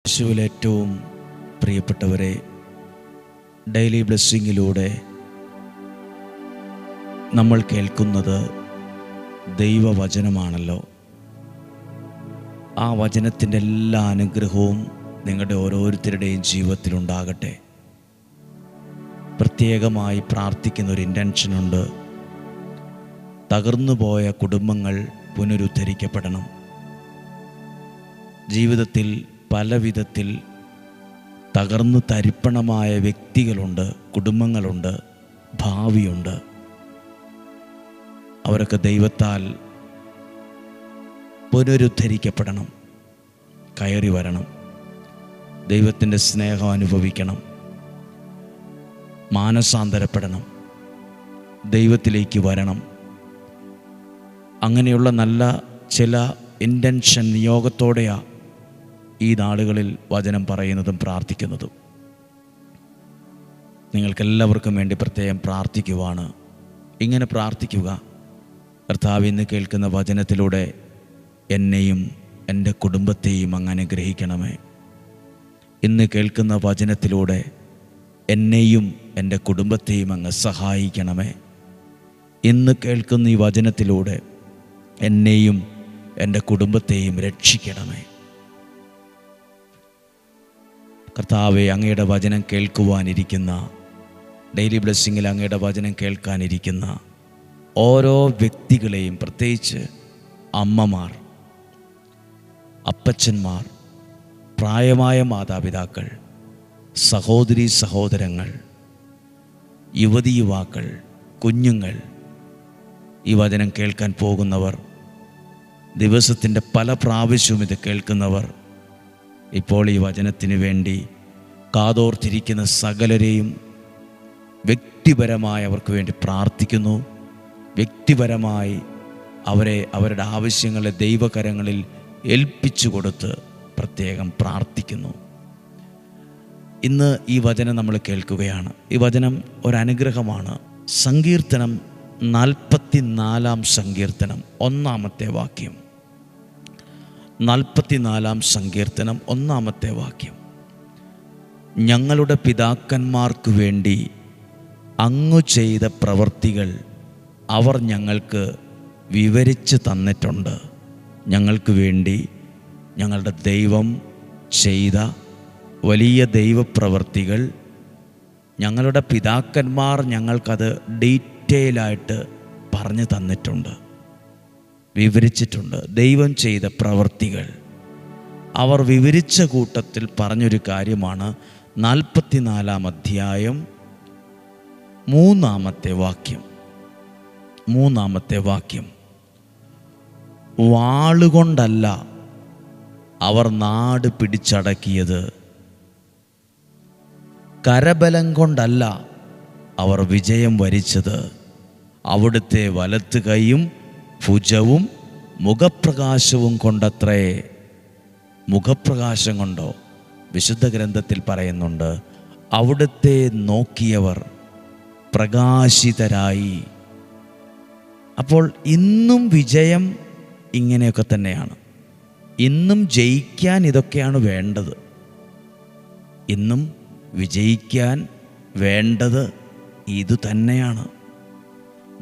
യേശുവിൽ ഏറ്റവും പ്രിയപ്പെട്ടവരെ, ഡെയിലി ബ്ലെസ്സിങ്ങിലൂടെ നമ്മൾ കേൾക്കുന്നത് ദൈവവചനമാണല്ലോ. ആ വചനത്തിൻ്റെ എല്ലാ അനുഗ്രഹവും നിങ്ങളുടെ ഓരോരുത്തരുടെയും ജീവിതത്തിലുണ്ടാകട്ടെ. പ്രത്യേകമായി പ്രാർത്ഥിക്കുന്ന ഒരു ഇൻറ്റൻഷനുണ്ട്. തകർന്നുപോയ കുടുംബങ്ങൾ പുനരുദ്ധരിക്കപ്പെടണം. ജീവിതത്തിൽ പല വിധത്തിൽ തകർന്നു തരിപ്പണമായ വ്യക്തികളുണ്ട്, കുടുംബങ്ങളുണ്ട്, ഭാവിയുണ്ട്. അവരൊക്കെ ദൈവത്താൽ പുനരുദ്ധരിക്കപ്പെടണം, കയറി വരണം, ദൈവത്തിൻ്റെ സ്നേഹം അനുഭവിക്കണം, മാനസാന്തരപ്പെടണം, ദൈവത്തിലേക്ക് വരണം. അങ്ങനെയുള്ള നല്ല ചില ഇൻറ്റൻഷൻ നിയോഗത്തോടെയാണ് ഈ നാളുകളിൽ വചനം പറയുന്നതും പ്രാർത്ഥിക്കുന്നതും. നിങ്ങൾക്കെല്ലാവർക്കും വേണ്ടി പ്രത്യേകം പ്രാർത്ഥിക്കുവാണ്. ഇങ്ങനെ പ്രാർത്ഥിക്കുക: കർത്താവ്, ഇന്ന് കേൾക്കുന്ന വചനത്തിലൂടെ എന്നെയും എൻ്റെ കുടുംബത്തെയും അങ്ങ് അനുഗ്രഹിക്കണമേ. ഇന്ന് കേൾക്കുന്ന വചനത്തിലൂടെ എന്നെയും എൻ്റെ കുടുംബത്തെയും അങ്ങ് സഹായിക്കണമേ. ഇന്ന് കേൾക്കുന്ന ഈ വചനത്തിലൂടെ എന്നെയും എൻ്റെ കുടുംബത്തെയും രക്ഷിക്കണമേ. കർത്താവെ, അങ്ങയുടെ വചനം കേൾക്കുവാനിരിക്കുന്ന, ഡെയിലി ബ്ലെസ്സിങ്ങിൽ അങ്ങയുടെ വചനം കേൾക്കാനിരിക്കുന്ന ഓരോ വ്യക്തികളെയും, പ്രത്യേകിച്ച് അമ്മമാർ, അപ്പച്ചന്മാർ, പ്രായമായ മാതാപിതാക്കൾ, സഹോദരീ സഹോദരങ്ങൾ, യുവതി യുവാക്കൾ, കുഞ്ഞുങ്ങൾ, ഈ വചനം കേൾക്കാൻ പോകുന്നവർ, ദിവസത്തിൻ്റെ പല പ്രാവശ്യവും ഇത് കേൾക്കുന്നവർ, ഇപ്പോൾ ഈ വചനത്തിന് വേണ്ടി കാതോർത്തിരിക്കുന്ന സകലരെയും വ്യക്തിപരമായി അവർക്ക് വേണ്ടി പ്രാർത്ഥിക്കുന്നു. വ്യക്തിപരമായി അവരുടെ ആവശ്യങ്ങളെ ദൈവകരങ്ങളിൽ ഏൽപ്പിച്ചു കൊടുത്ത് പ്രത്യേകം പ്രാർത്ഥിക്കുന്നു. ഇന്ന് ഈ വചനം നമ്മൾ കേൾക്കുകയാണ്. ഈ വചനം ഒരനുഗ്രഹമാണ്. സങ്കീർത്തനം 44 സങ്കീർത്തനം 1 വാക്യം. 44 സങ്കീർത്തനം 1 വാക്യം. ഞങ്ങളുടെ പിതാക്കന്മാർക്ക് വേണ്ടി അങ്ങു ചെയ്ത പ്രവൃത്തികൾ അവർ ഞങ്ങൾക്ക് വിവരിച്ച് തന്നിട്ടുണ്ട്. ഞങ്ങൾക്ക് വേണ്ടി ഞങ്ങളുടെ ദൈവം ചെയ്ത വലിയ ദൈവപ്രവൃത്തികൾ ഞങ്ങളുടെ പിതാക്കന്മാർ ഞങ്ങൾക്കത് ഡീറ്റെയിലായിട്ട് പറഞ്ഞു തന്നിട്ടുണ്ട്, വിവരിച്ചിട്ടുണ്ട്. ദൈവം ചെയ്ത പ്രവൃത്തികൾ അവർ വിവരിച്ച കൂട്ടത്തിൽ പറഞ്ഞൊരു കാര്യമാണ് 44 അധ്യായം 3 വാക്യം. 3 വാക്യം. വാളുകൊണ്ടല്ല അവർ നാട് പിടിച്ചടക്കിയത്, കരബലം കൊണ്ടല്ല അവർ വിജയം വരിച്ചത്, അവിടുത്തെ വലത്ത് കൈയും ഭുജവും മുഖപ്രകാശവും കൊണ്ടത്രേ. മുഖപ്രകാശം കൊണ്ടോ? വിശുദ്ധ ഗ്രന്ഥത്തിൽ പറയുന്നുണ്ട്, അവിടുത്തെ നോക്കിയവർ പ്രകാശിതരായി. അപ്പോൾ ഇന്നും വിജയം ഇങ്ങനെയൊക്കെ തന്നെയാണ്. ഇന്നും ജയിക്കാൻ ഇതൊക്കെയാണ് വേണ്ടത്. ഇന്നും വിജയിക്കാൻ വേണ്ടത് ഇതുതന്നെയാണ്.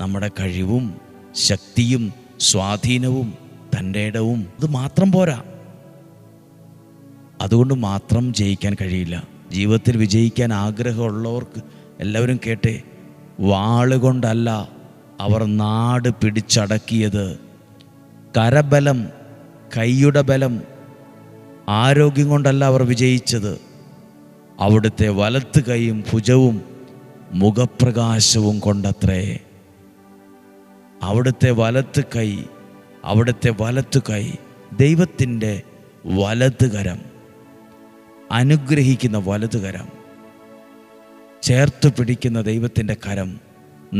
നമ്മുടെ കഴിവും ശക്തിയും സ്വാധീനവും തൻ്റെ ഇടവും ഇത് മാത്രം പോരാ. അതുകൊണ്ട് മാത്രം ജയിക്കാൻ കഴിയില്ല. ജീവിതത്തിൽ വിജയിക്കാൻ ആഗ്രഹമുള്ളവർക്ക് എല്ലാവരും കേട്ടെ, വാളുകൊണ്ടല്ല അവർ നാട് പിടിച്ചടക്കിയത്, കരബലം, കൈയുടെ ബലം, ആരോഗ്യം കൊണ്ടല്ല അവർ വിജയിച്ചത്, അവിടുത്തെ വലത്ത് കൈയും ഭുജവും മുഖപ്രകാശവും കൊണ്ടത്രേ. അവിടുത്തെ വലത്ത് കൈ, അവിടുത്തെ വലത്ത് കൈ, ദൈവത്തിൻ്റെ വലത് കരം, അനുഗ്രഹിക്കുന്ന വലത് കരം, ചേർത്ത് പിടിക്കുന്ന ദൈവത്തിൻ്റെ കരം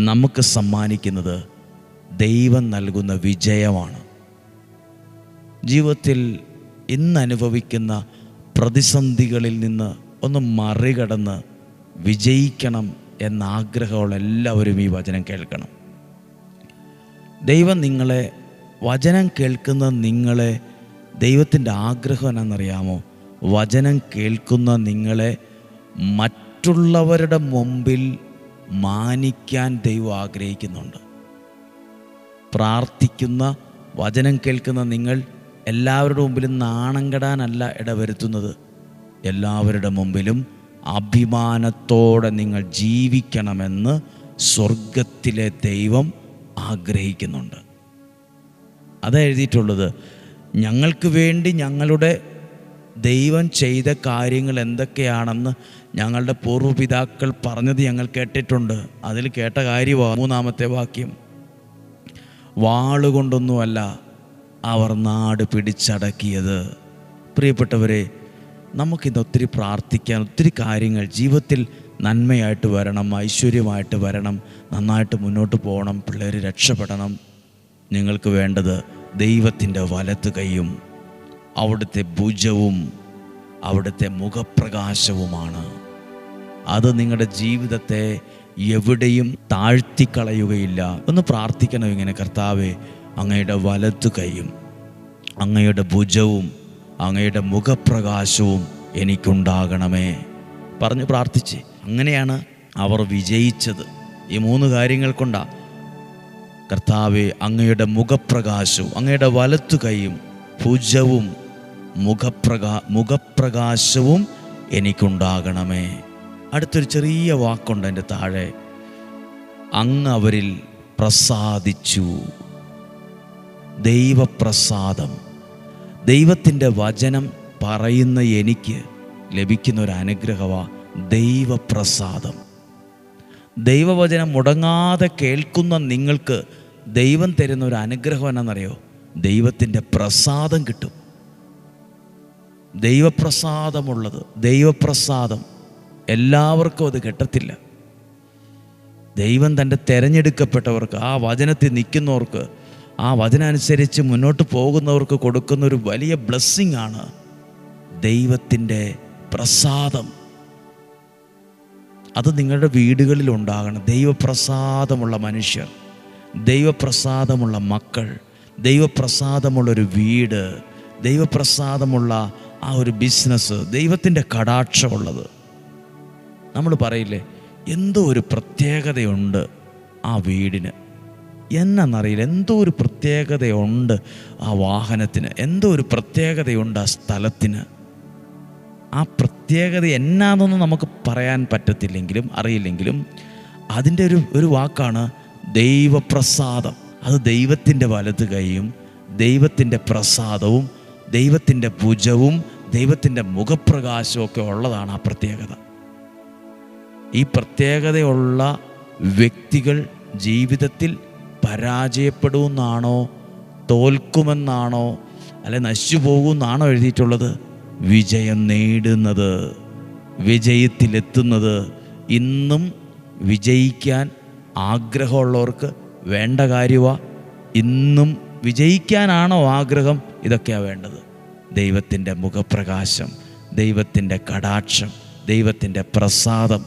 നമുക്ക് സമ്മാനിക്കുന്നത് ദൈവം നൽകുന്ന വിജയമാണ്. ജീവിതത്തിൽ ഇന്ന് അനുഭവിക്കുന്ന പ്രതിസന്ധികളിൽ നിന്ന് ഒന്ന് മറികടന്ന് വിജയിക്കണം എന്ന ആഗ്രഹമുള്ള എല്ലാവരും ഈ വചനം കേൾക്കണം. ദൈവം നിങ്ങളെ, വചനം കേൾക്കുന്ന നിങ്ങളെ, ദൈവത്തിൻ്റെ ആഗ്രഹം എന്നാണെന്നറിയാമോ? വചനം കേൾക്കുന്ന നിങ്ങളെ മറ്റുള്ളവരുടെ മുമ്പിൽ മാനിക്കാൻ ദൈവം ആഗ്രഹിക്കുന്നുണ്ട്. പ്രാർത്ഥിക്കുന്ന, വചനം കേൾക്കുന്ന നിങ്ങൾ എല്ലാവരുടെ മുമ്പിലും നാണം കെടാനല്ല ഇടവരുത്തുന്നത്. എല്ലാവരുടെ മുമ്പിലും അഭിമാനത്തോടെ നിങ്ങൾ ജീവിക്കണമെന്ന് സ്വർഗത്തിലെ ദൈവം ആഗ്രഹിക്കുന്നുണ്ട്. അതാ എഴുതിയിട്ടുള്ളത്. ഞങ്ങൾക്ക് വേണ്ടി ഞങ്ങളുടെ ദൈവം ചെയ്ത കാര്യങ്ങൾ എന്തൊക്കെയാണെന്ന് ഞങ്ങളുടെ പൂർവ്വപിതാക്കൾ പറഞ്ഞത് ഞങ്ങൾ കേട്ടിട്ടുണ്ട്. അതിൽ കേട്ട കാര്യമാണ് 3-ാമത്തെ വാക്യം. വാളുകൊണ്ടൊന്നുമല്ല അവർ നാട് പിടിച്ചടക്കിയത്. പ്രിയപ്പെട്ടവരെ, നമുക്കിന്ന് ഒത്തിരി പ്രാർത്ഥിക്കാൻ, ഒത്തിരി കാര്യങ്ങൾ ജീവിതത്തിൽ നന്മയായിട്ട് വരണം, ഐശ്വര്യമായിട്ട് വരണം, നന്നായിട്ട് മുന്നോട്ട് പോകണം, പിള്ളേർ രക്ഷപ്പെടണം. നിങ്ങൾക്ക് വേണ്ടത് ദൈവത്തിൻ്റെ വലത്ത് കൈയും അവിടുത്തെ ഭുജവും അവിടുത്തെ മുഖപ്രകാശവുമാണ്. അത് നിങ്ങളുടെ ജീവിതത്തെ എവിടെയും താഴ്ത്തിക്കളയുകയില്ല. ഒന്ന് പ്രാർത്ഥിക്കണം ഇങ്ങനെ: കർത്താവേ, അങ്ങയുടെ വലത്ത് കൈയും അങ്ങയുടെ ഭുജവും അങ്ങയുടെ മുഖപ്രകാശവും എനിക്കുണ്ടാകണമേ പറഞ്ഞ് പ്രാർത്ഥിച്ച്. അങ്ങനെയാണ് അവർ വിജയിച്ചത്. ഈ 3 കാര്യങ്ങൾ കൊണ്ടാണ്. കർത്താവേ, അങ്ങയുടെ മുഖപ്രകാശവും അങ്ങയുടെ വലത്തു കൈയും ഭുജവും മുഖപ്രകാശവും എനിക്കുണ്ടാകണമേ. അടുത്തൊരു ചെറിയ വാക്കുണ്ട് എൻ്റെ താഴെ: അങ്ങ് അവരിൽ പ്രസാദിച്ചു. ദൈവപ്രസാദം. ദൈവത്തിൻ്റെ വചനം പറയുന്ന എനിക്ക് ലഭിക്കുന്ന ഒരു അനുഗ്രഹമാണ് ദൈവപ്രസാദം. ദൈവവചനം മുടങ്ങാതെ കേൾക്കുന്ന നിങ്ങൾക്ക് ദൈവം തരുന്ന ഒരു അനുഗ്രഹം എന്നാണെന്നറിയോ? ദൈവത്തിൻ്റെ പ്രസാദം കിട്ടും. ദൈവപ്രസാദമുള്ളത്, ദൈവപ്രസാദം എല്ലാവർക്കും അത് കിട്ടത്തില്ല. ദൈവം തൻ്റെ തിരഞ്ഞെടുക്കപ്പെട്ടവർക്ക്, ആ വചനത്തിൽ നിൽക്കുന്നവർക്ക്, ആ വചനമനുസരിച്ച് മുന്നോട്ട് പോകുന്നവർക്ക് കൊടുക്കുന്ന ഒരു വലിയ ബ്ലെസ്സിങ് ആണ് ദൈവത്തിൻ്റെ പ്രസാദം. അത് നിങ്ങളുടെ വീടുകളിൽ ഉണ്ടാകണം. ദൈവപ്രസാദമുള്ള മനുഷ്യർ, ദൈവപ്രസാദമുള്ള മക്കൾ, ദൈവപ്രസാദമുള്ളൊരു വീട്, ദൈവപ്രസാദമുള്ള ആ ഒരു ബിസിനസ്, ദൈവത്തിൻ്റെ കടാക്ഷമുള്ളത്. നമ്മൾ പറയില്ലേ, എന്തോ ഒരു പ്രത്യേകതയുണ്ട് ആ വീടിന്, എന്നറിയില്ല, എന്തോ ഒരു പ്രത്യേകതയുണ്ട് ആ വാഹനത്തിന്, എന്തോ ഒരു പ്രത്യേകതയുണ്ട് ആ സ്ഥലത്തിന്. ആ പ്രത്യേകത എന്നാണെന്നൊന്നും നമുക്ക് പറയാൻ പറ്റത്തില്ലെങ്കിലും അറിയില്ലെങ്കിലും അതിൻ്റെ ഒരു വാക്കാണ് ദൈവപ്രസാദം. അത് ദൈവത്തിൻ്റെ വലത് കൈയും ദൈവത്തിൻ്റെ പ്രസാദവും ദൈവത്തിൻ്റെ ഭുജവും ദൈവത്തിൻ്റെ മുഖപ്രകാശവും ഒക്കെ ഉള്ളതാണ് ആ പ്രത്യേകത. ഈ പ്രത്യേകതയുള്ള വ്യക്തികൾ ജീവിതത്തിൽ പരാജയപ്പെടുമെന്നാണോ, തോൽക്കുമെന്നാണോ, അല്ലെ നശിച്ചു പോകുമെന്നാണോ എഴുതിയിട്ടുള്ളത്? വിജയം നേടുന്നത്, വിജയത്തിലെത്തുന്നത്. ഇന്നും വിജയിക്കാൻ ആഗ്രഹമുള്ളവർക്ക് വേണ്ട കാര്യമാണ്. ഇന്നും വിജയിക്കാനാണോ ആഗ്രഹം? ഇതൊക്കെയാണ് വേണ്ടത്. ദൈവത്തിൻ്റെ മുഖപ്രകാശം, ദൈവത്തിൻ്റെ കടാക്ഷം, ദൈവത്തിൻ്റെ പ്രസാദം,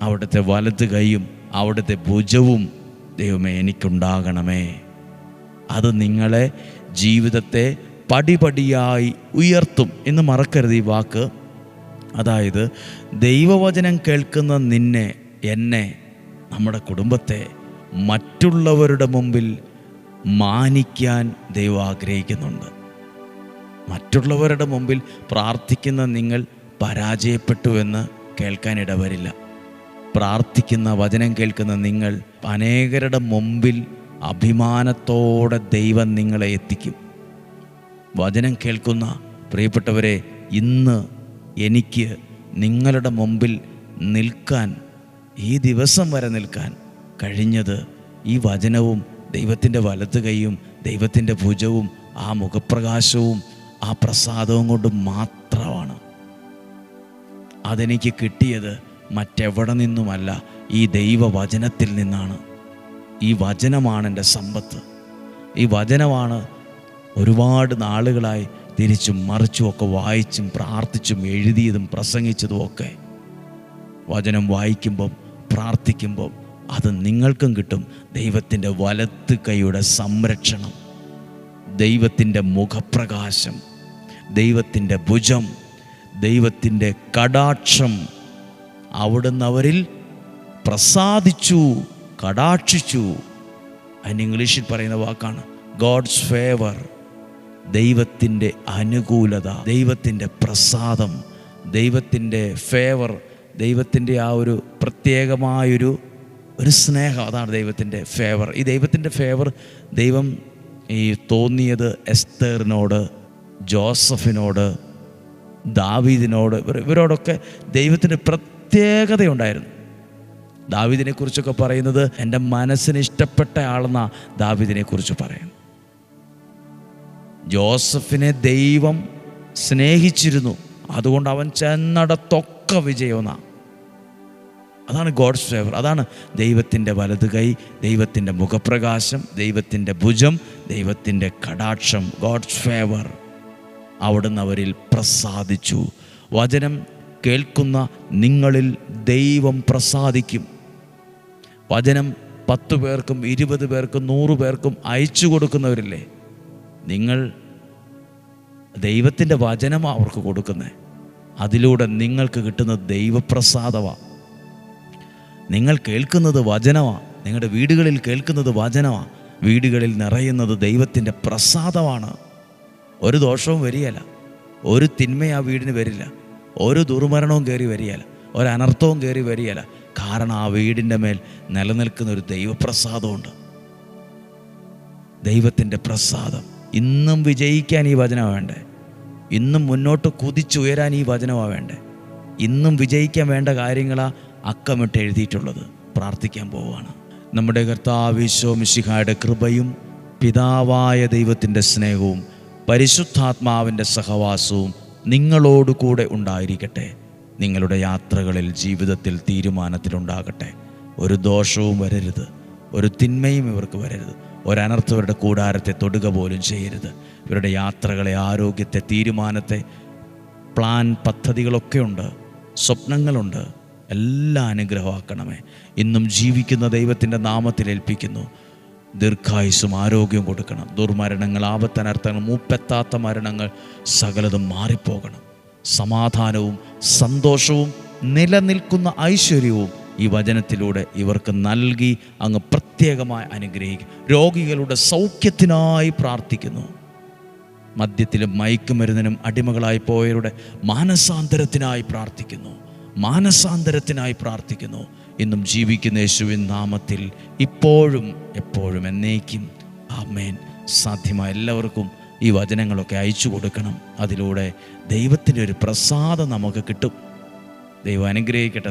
അവിടുത്തെ വലത് കൈയും അവിടുത്തെ ഭുജവും ദൈവമേ എനിക്കുണ്ടാകണമേ. അത് നിങ്ങളെ ജീവിതത്തെ പടിപടിയായി ഉയർത്തും എന്ന് മറക്കരുത് ഈ വാക്ക്. അതായത് ദൈവവചനം കേൾക്കുന്ന നിന്നെ, എന്നെ, നമ്മുടെ കുടുംബത്തെ മറ്റുള്ളവരുടെ മുമ്പിൽ മാനിക്കാൻ ദൈവം ആഗ്രഹിക്കുന്നുണ്ട്. മറ്റുള്ളവരുടെ മുമ്പിൽ പ്രാർത്ഥിക്കുന്ന നിങ്ങൾ പരാജയപ്പെട്ടു എന്ന് കേൾക്കാൻ ഇടവരില്ല. പ്രാർത്ഥിക്കുന്ന, വചനം കേൾക്കുന്ന നിങ്ങൾ അനേകരുടെ മുമ്പിൽ അഭിമാനത്തോടെ ദൈവം നിങ്ങളെ എത്തിക്കും. വചനം കേൾക്കുന്ന പ്രിയപ്പെട്ടവരെ, ഇന്ന് എനിക്ക് നിങ്ങളുടെ മുമ്പിൽ നിൽക്കാൻ, ഈ ദിവസം വരെ നിൽക്കാൻ കഴിഞ്ഞത് ഈ വചനവും ദൈവത്തിൻ്റെ വലത്ത് കൈയും ദൈവത്തിൻ്റെ ഭുജവും ആ മുഖപ്രകാശവും ആ പ്രസാദവും കൊണ്ട് മാത്രമാണ്. അതെനിക്ക് കിട്ടിയത് മറ്റെവിടെ നിന്നുമല്ല, ഈ ദൈവവചനത്തിൽ നിന്നാണ്. ഈ വചനമാണ് എൻ്റെ സമ്പത്ത്. ഈ വചനമാണ് ഒരുപാട് നാളുകളായി തിരിച്ചും മറിച്ചുമൊക്കെ വായിച്ചും പ്രാർത്ഥിച്ചും എഴുതിയതും പ്രസംഗിച്ചതും ഒക്കെ. വചനം വായിക്കുമ്പം പ്രാർത്ഥിക്കുമ്പം അത് നിങ്ങൾക്കും കിട്ടും. ദൈവത്തിൻ്റെ വലത്ത് കൈയുടെ സംരക്ഷണം, ദൈവത്തിൻ്റെ മുഖപ്രകാശം, ദൈവത്തിൻ്റെ ഭുജം, ദൈവത്തിൻ്റെ കടാക്ഷം അവിടുന്ന് അവരിൽ പ്രസാദിച്ചു, കടാക്ഷിച്ചു. അതിന് ഇംഗ്ലീഷിൽ പറയുന്ന വാക്കാണ് ഗോഡ്സ് ഫേവർ. ദൈവത്തിൻ്റെ അനുകൂലത, ദൈവത്തിൻ്റെ പ്രസാദം, ദൈവത്തിൻ്റെ ഫേവർ, ദൈവത്തിൻ്റെ ആ ഒരു പ്രത്യേകമായൊരു സ്നേഹം, അതാണ് ദൈവത്തിൻ്റെ ഫേവർ. ഈ ദൈവത്തിൻ്റെ ഫേവർ ദൈവം തോന്നിയത് എസ്തേറിനോട്, ജോസഫിനോട്, ദാവീദിനോട്, ഇവരോടൊക്കെ ദൈവത്തിൻ്റെ പ്രത്യേകതയുണ്ടായിരുന്നു. ദാവീദിനെക്കുറിച്ചൊക്കെ പറയുന്നത് എൻ്റെ മനസ്സിന് ഇഷ്ടപ്പെട്ട ആളെന്നാണ് ദാവീദിനെക്കുറിച്ച് പറയുന്നത്. ജോസഫിനെ ദൈവം സ്നേഹിച്ചിരുന്നു, അതുകൊണ്ട് അവൻ ചെന്നിടത്തൊക്കെ വിജയമെന്നാണ്. അതാണ് ഗോഡ്സ് ഫേവർ. അതാണ് ദൈവത്തിൻ്റെ വലത് കൈ, ദൈവത്തിൻ്റെ മുഖപ്രകാശം, ദൈവത്തിൻ്റെ ഭുജം, ദൈവത്തിൻ്റെ കടാക്ഷം, ഗോഡ്സ് ഫേവർ. അവിടുന്ന് അവരിൽ പ്രസാദിച്ചു. വചനം കേൾക്കുന്ന നിങ്ങളിൽ ദൈവം പ്രസാദിക്കും. വചനം 10 പേർക്കും 20 പേർക്കും 100 പേർക്കും അയച്ചു കൊടുക്കുന്നവരില്ലേ, നിങ്ങൾ ദൈവത്തിൻ്റെ വചനമാണ് അവർക്ക് കൊടുക്കുന്നത്. അതിലൂടെ നിങ്ങൾക്ക് കിട്ടുന്നത് ദൈവപ്രസാദമാണ്. നിങ്ങൾ കേൾക്കുന്നത് വചനമാണ്, നിങ്ങളുടെ വീടുകളിൽ കേൾക്കുന്നത് വചനമാണ്, വീടുകളിൽ നിറയുന്നത് ദൈവത്തിൻ്റെ പ്രസാദമാണ്. ഒരു ദോഷവും വരികയില്ല, ഒരു തിന്മയും ആ വീടിന് വരില്ല, ഒരു ദുർമരണവും കയറി വരികയില്ല, ഒരു അനർത്ഥവും കയറി വരികയില്ല. കാരണം ആ വീടിൻ്റെ മേൽ നിലനിൽക്കുന്ന ഒരു ദൈവപ്രസാദമുണ്ട്. ദൈവത്തിൻ്റെ പ്രസാദം. ഇന്നും വിജയിക്കാൻ ഈ വചനം വേണ്ടേ? ഇന്നും മുന്നോട്ട് കുതിച്ചുയരാൻ ഈ വചനമാണ് വേണ്ടേ? ഇന്നും വിജയിക്കാൻ വേണ്ട കാര്യങ്ങളാണ് അക്കമിട്ട് എഴുതിയിട്ടുള്ളത്. പ്രാർത്ഥിക്കാൻ പോവുകയാണ്. നമ്മുടെ കർത്താവ് ഈശോ മിശിഹായുടെ കൃപയും പിതാവായ ദൈവത്തിൻ്റെ സ്നേഹവും പരിശുദ്ധാത്മാവിൻ്റെ സഹവാസവും നിങ്ങളോട് കൂടെ ഉണ്ടായിരിക്കട്ടെ. നിങ്ങളുടെ യാത്രകളിൽ, ജീവിതത്തിൽ, തീരുമാനത്തിലുണ്ടാകട്ടെ. ഒരു ദോഷവും വരരുത്, ഒരു തിന്മയും ഇവർക്ക് വരരുത്, ഒരനർത്ഥം ഇവരുടെ കൂടാരത്തെ തൊടുക പോലും ചെയ്യരുത്. ഇവരുടെ യാത്രകളെ, ആരോഗ്യത്തെ, തീരുമാനത്തെ, പ്ലാൻ, പദ്ധതികളൊക്കെ ഉണ്ട്, സ്വപ്നങ്ങളുണ്ട്, എല്ലാം അനുഗ്രഹമാക്കണമേ. ഇന്നും ജീവിക്കുന്ന ദൈവത്തിൻ്റെ നാമത്തിൽ ഏൽപ്പിക്കുന്നു. ദീർഘായുസ്സും ആരോഗ്യവും കൊടുക്കണം. ദുർമരണങ്ങൾ, ആപത്തനർത്ഥങ്ങൾ, മൂപ്പെത്താത്ത മരണങ്ങൾ സകലതും മാറിപ്പോകണം. സമാധാനവും സന്തോഷവും നിലനിൽക്കുന്ന ഐശ്വര്യവും ഈ വചനത്തിലൂടെ ഇവർക്ക് നൽകി അങ്ങ് പ്രത്യേകമായി അനുഗ്രഹിക്കും. രോഗികളുടെ സൗഖ്യത്തിനായി പ്രാർത്ഥിക്കുന്നു. മദ്യത്തിലും മയക്കുമരുന്നിനും അടിമകളായി പോയവരുടെ മാനസാന്തരത്തിനായി പ്രാർത്ഥിക്കുന്നു. ഇന്നും ജീവിക്കുന്ന യേശുവിൻ നാമത്തിൽ ഇപ്പോഴും എപ്പോഴും എന്നേക്കും ആമേൻ. സാധ്യമായ എല്ലാവർക്കും ഈ വചനങ്ങളൊക്കെ അയച്ചു കൊടുക്കണം. അതിലൂടെ ദൈവത്തിൻ്റെ ഒരു പ്രസാദം നമുക്ക് കിട്ടും. ദൈവം അനുഗ്രഹിക്കട്ടെ.